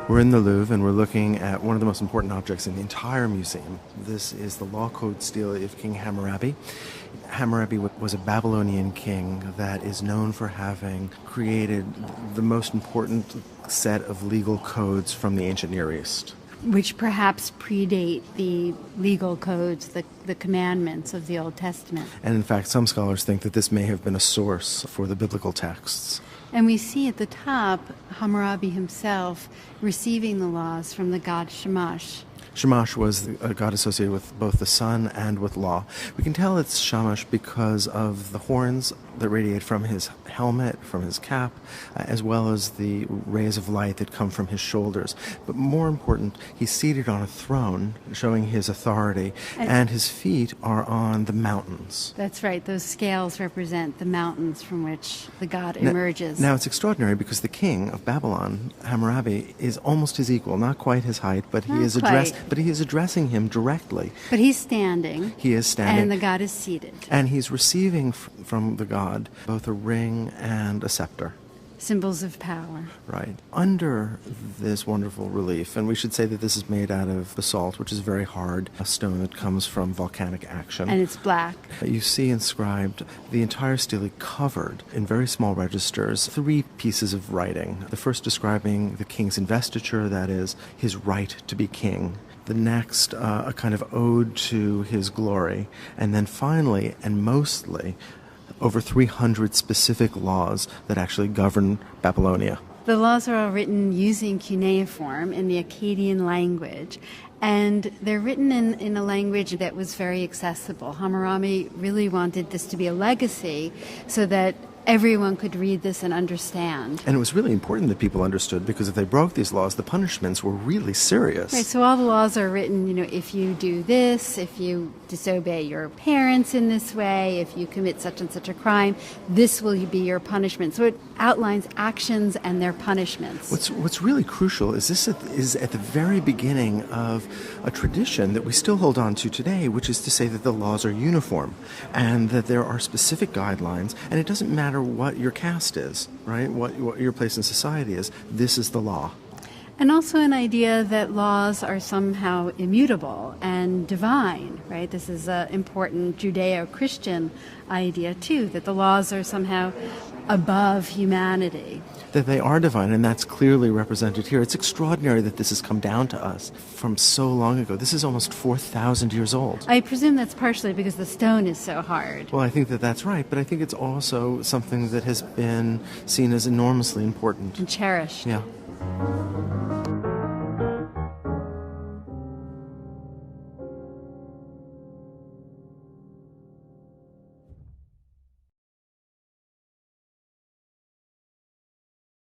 We're in the Louvre and we're looking at one of the most important objects in the entire museum. This is the law code stele of King Hammurabi. Hammurabi was a Babylonian king that is known for having created the most important set of legal codes from the ancient Near East. Which perhaps predate the legal codes, the commandments of the Old Testament. And in fact, some scholars think that this may have been a source for the biblical texts. And we see at the top Hammurabi himself receiving the laws from the god Shamash. Shamash was a god associated with both the sun and with law. We can tell it's Shamash because of the horns that radiate from his helmet, from his cap, as well as the rays of light that come from his shoulders. But more important, he's seated on a throne, showing his authority, and his feet are on the mountains. That's right. Those scales represent the mountains from which the god emerges. Now, it's extraordinary because the king of Babylon, Hammurabi, is almost his equal, not quite his height, but he is addressing him directly. But he's standing. He is standing. And the god is seated. And he's receiving from the god both a ring and a scepter. Symbols of power. Right. Under this wonderful relief, and we should say that this is made out of basalt, which is very hard, a stone that comes from volcanic action. And it's black. You see inscribed the entire stele covered in very small registers, 3 pieces of writing. The first describing the king's investiture, that is, his right to be king. The next, a kind of ode to his glory. And then finally, and mostly, over 300 specific laws that actually govern Babylonia. The laws are all written using cuneiform in the Akkadian language, and they're written in a language that was very accessible. Hammurabi really wanted this to be a legacy so that everyone could read this and understand. And it was really important that people understood, because if they broke these laws, the punishments were really serious. Right, so all the laws are written, if you do this, if you disobey your parents in this way, if you commit such and such a crime, this will be your punishment. So it outlines actions and their punishments. What's really crucial is this is at the very beginning of a tradition that we still hold on to today, which is to say that the laws are uniform and that there are specific guidelines, and it doesn't matter what your caste is, right? What your place in society is. This is the law. And also an idea that laws are somehow immutable and divine, right? This is an important Judeo-Christian idea, too, that the laws are somehow above humanity. That they are divine, and that's clearly represented here. It's extraordinary that this has come down to us from so long ago. This is almost 4,000 years old. I presume that's partially because the stone is so hard. Well, I think that that's right, but I think it's also something that has been seen as enormously important. And cherished. Yeah.